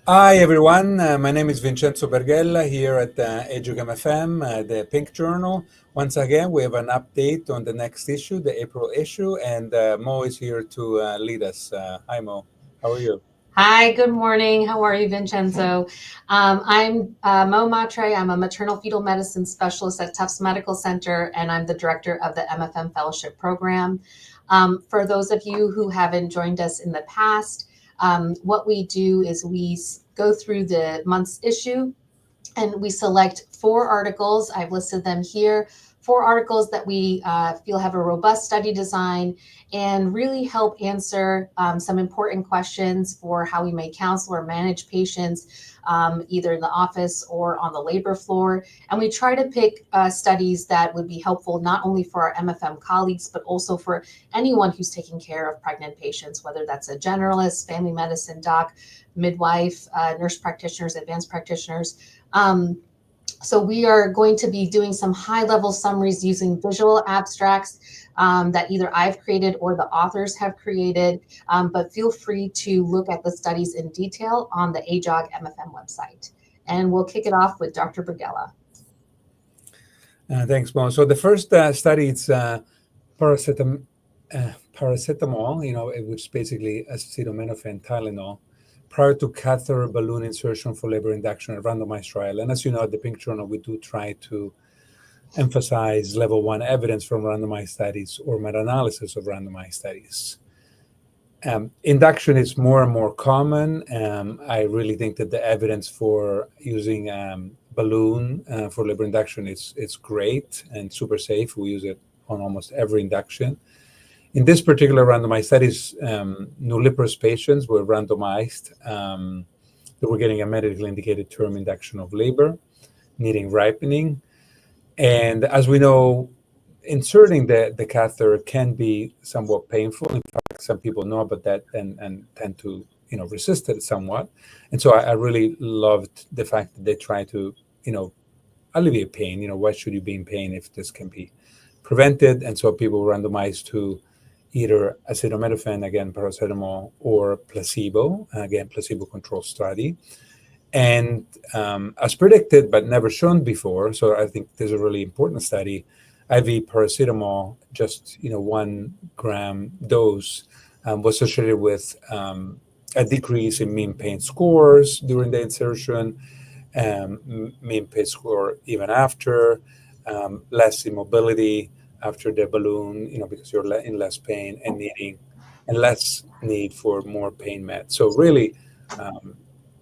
Hi everyone, my name is Vincenzo Berghella here at AJOG MFM, the Pink Journal. Once again, we have an update on the next issue, the April issue, and Mo is here to lead us. Hi Mo, how are you? Hi, good morning. How are you, Vincenzo? I'm Mo Mhatre. I'm a maternal fetal medicine specialist at Tufts Medical Center, and I'm the director of the MFM Fellowship Program. For those of you who haven't joined us in the past, what we do is we go through the month's issue and we select 4 articles. I've listed them here. 4 articles that we feel have a robust study design and really help answer some important questions for how we may counsel or manage patients, either in the office or on the labor floor. And we try to pick studies that would be helpful not only for our MFM colleagues, but also for anyone who's taking care of pregnant patients, whether that's a generalist, family medicine doc, midwife, nurse practitioners, advanced practitioners. So we are going to be doing some high-level summaries using visual abstracts that either I've created or the authors have created, but feel free to look at the studies in detail on the AJOG MFM website. And we'll kick it off with Dr. Berghella. Thanks Mo. So the first study is paracetamol, which is basically acetaminophen, Tylenol, prior to catheter balloon insertion for labor induction, a randomized trial. And as you know, at the Pink Journal, we do try to emphasize level 1 evidence from randomized studies or meta-analysis of randomized studies. Induction is more and more common. I really think that the evidence for using balloon for labor induction is great and super safe. We use it on almost every induction. In this particular randomized studies, nulliparous patients were randomized. They were getting a medically indicated term induction of labor, needing ripening. And as we know, inserting the catheter can be somewhat painful. In fact, some people know about that and tend to resist it somewhat. And so I really loved the fact that they try to alleviate pain. Why should you be in pain if this can be prevented? And so people were randomized to either acetaminophen, again, paracetamol, or placebo, again, placebo-controlled study. And as predicted, but never shown before, so I think this is a really important study, IV paracetamol, just 1 gram dose, was associated with a decrease in mean pain scores during the insertion, mean pain score even after, less immobility after the balloon, because you're in less pain and less need for more pain meds. So really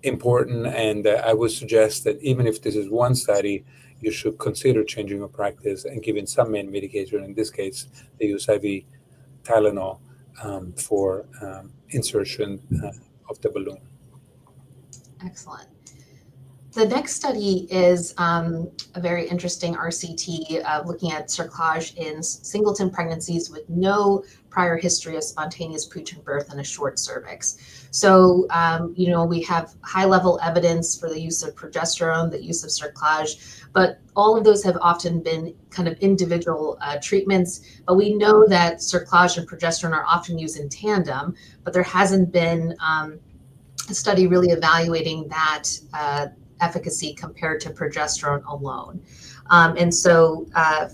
important. And I would suggest that even if this is one study, you should consider changing your practice and giving some main medication. In this case, they use IV Tylenol for insertion of the balloon. Excellent. The next study is a very interesting RCT looking at cerclage in singleton pregnancies with no prior history of spontaneous preterm birth and a short cervix. So, we have high-level evidence for the use of progesterone, the use of cerclage, but all of those have often been kind of individual treatments. But we know that cerclage and progesterone are often used in tandem, but there hasn't been a study really evaluating that efficacy compared to progesterone alone. And so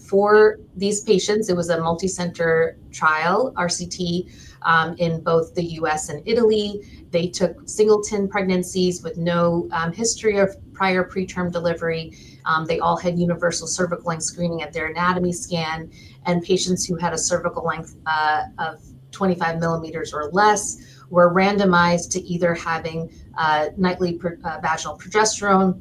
for these patients, it was a multi-center trial, RCT, in both the US and Italy. They took singleton pregnancies with no history of prior preterm delivery. They all had universal cervical length screening at their anatomy scan, and patients who had a cervical length of 25 millimeters or less were randomized to either having nightly vaginal progesterone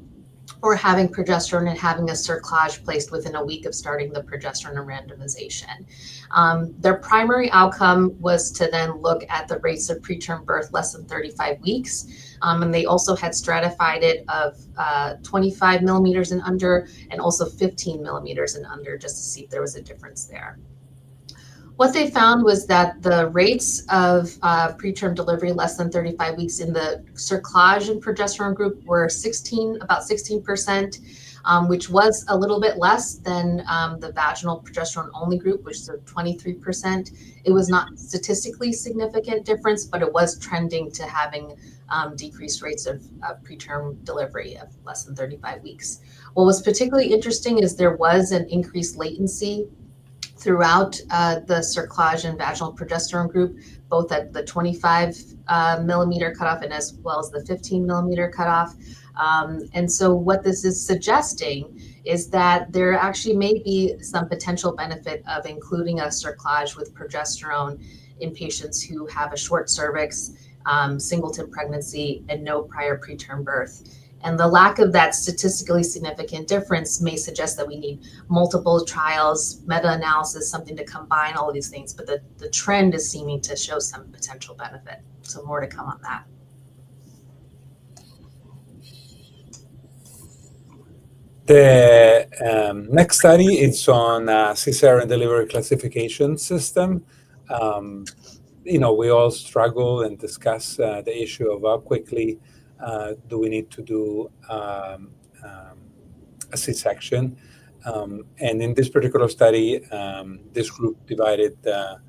or having progesterone and having a cerclage placed within a week of starting the progesterone randomization. Their primary outcome was to then look at the rates of preterm birth less than 35 weeks. And they also had stratified it of 25 millimeters and under, and also 15 millimeters and under, just to see if there was a difference there. What they found was that the rates of preterm delivery less than 35 weeks in the cerclage and progesterone group were about 16%. which was a little bit less than the vaginal progesterone-only group, which is 23%. It was not statistically significant difference, but it was trending to having decreased rates of preterm delivery of less than 35 weeks. What was particularly interesting is there was an increased latency throughout the cerclage and vaginal progesterone group, both at the 25 millimeter cutoff and as well as the 15 millimeter cutoff. And so what this is suggesting is that there actually may be some potential benefit of including a cerclage with progesterone in patients who have a short cervix, singleton pregnancy, and no prior preterm birth. And the lack of that statistically significant difference may suggest that we need multiple trials, meta-analysis, something to combine all of these things. But the trend is seeming to show some potential benefit. So more to come on that. The next study is on cesarean delivery classification system. We all struggle and discuss the issue of how quickly do we need to do a C-section. And in this particular study, this group divided the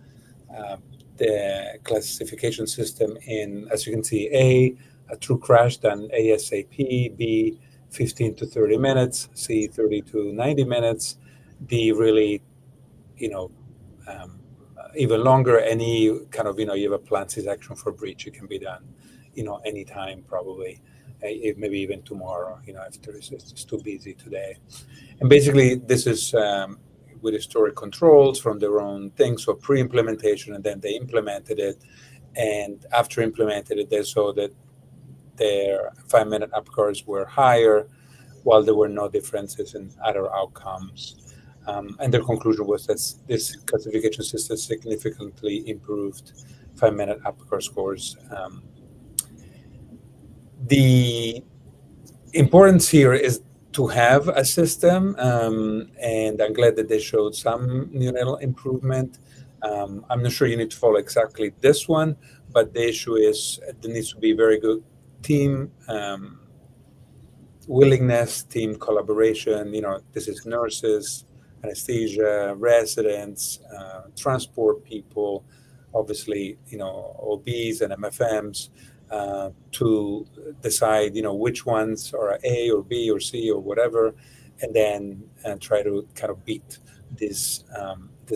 classification system in, as you can see, a true crash done ASAP, B, 15 to 30 minutes, C, 30 to 90 minutes, D, really, even longer, and E, kind of, you have a planned C-section for breech. It can be done, anytime probably, maybe even tomorrow, if it's too busy today. And basically, this is with historic controls from their own thing, so pre-implementation, and then they implemented it. And after implemented it, they saw that their 5-minute upcurves were higher, while there were no differences in other outcomes. And their conclusion was that this classification system significantly improved 5-minute upcurve scores. The importance here is to have a system, and I'm glad that they showed some neonatal improvement. I'm not sure you need to follow exactly this one, but the issue is there needs to be very good team willingness, team collaboration. This is nurses, anesthesia, residents, transport people, obviously, OBs and MFMs, to decide, which ones are A or B or C or whatever, and then try to kind of beat this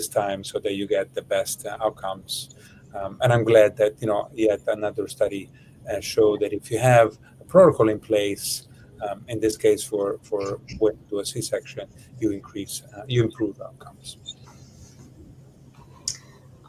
time so that you get the best outcomes. And I'm glad that, yet another study showed that if you have a protocol in place, in this case for when you do a C-section, you improve outcomes.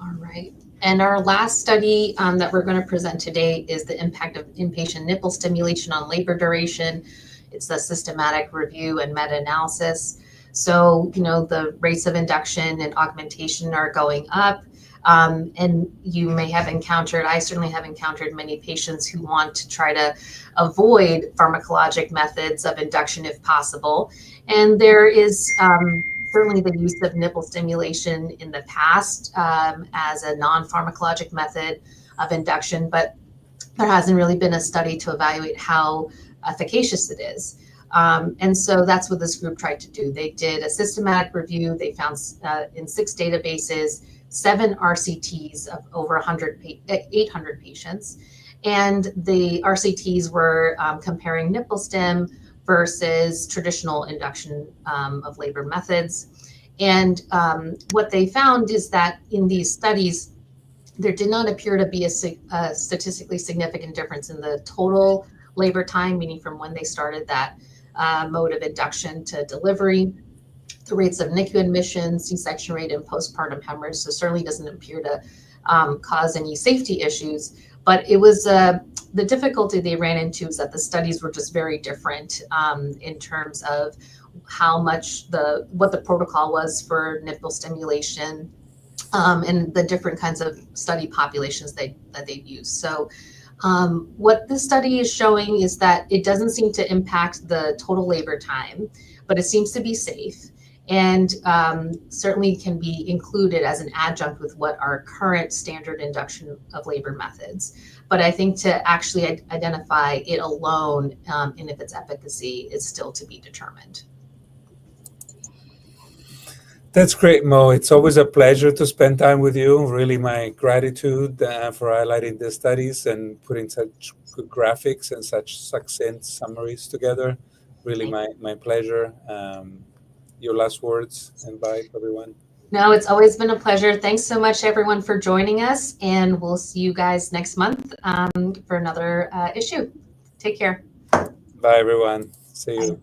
All right. And our last study that we're going to present today is the impact of inpatient nipple stimulation on labor duration. It's a systematic review and meta-analysis. So, the rates of induction and augmentation are going up. And you may have encountered, I certainly have encountered many patients who want to try to avoid pharmacologic methods of induction if possible. And there is certainly the use of nipple stimulation in the past as a non-pharmacologic method of induction, but there hasn't really been a study to evaluate how efficacious it is. And so that's what this group tried to do. They did a systematic review. They found in 6 databases, 7 RCTs of over 800 patients. And the RCTs were comparing nipple stim versus traditional induction of labor methods. And what they found is that in these studies, there did not appear to be a statistically significant difference in the total labor time, meaning from when they started that mode of induction to delivery, the rates of NICU admission, C-section rate, and postpartum hemorrhage. So certainly doesn't appear to cause any safety issues. But it was the difficulty they ran into is that the studies were just very different in terms of how much what the protocol was for nipple stimulation and the different kinds of study populations that they used. So what this study is showing is that it doesn't seem to impact the total labor time, but it seems to be safe, and certainly can be included as an adjunct with what are current standard induction of labor methods. But I think to actually identify it alone and if its efficacy is still to be determined. That's great, Mo. It's always a pleasure to spend time with you. Really, my gratitude for highlighting the studies and putting such good graphics and such succinct summaries together. Really, my pleasure. Your last words and bye, everyone. No, it's always been a pleasure. Thanks so much, everyone, for joining us, and we'll see you guys next month for another issue. Take care. Bye, everyone. See you. Bye.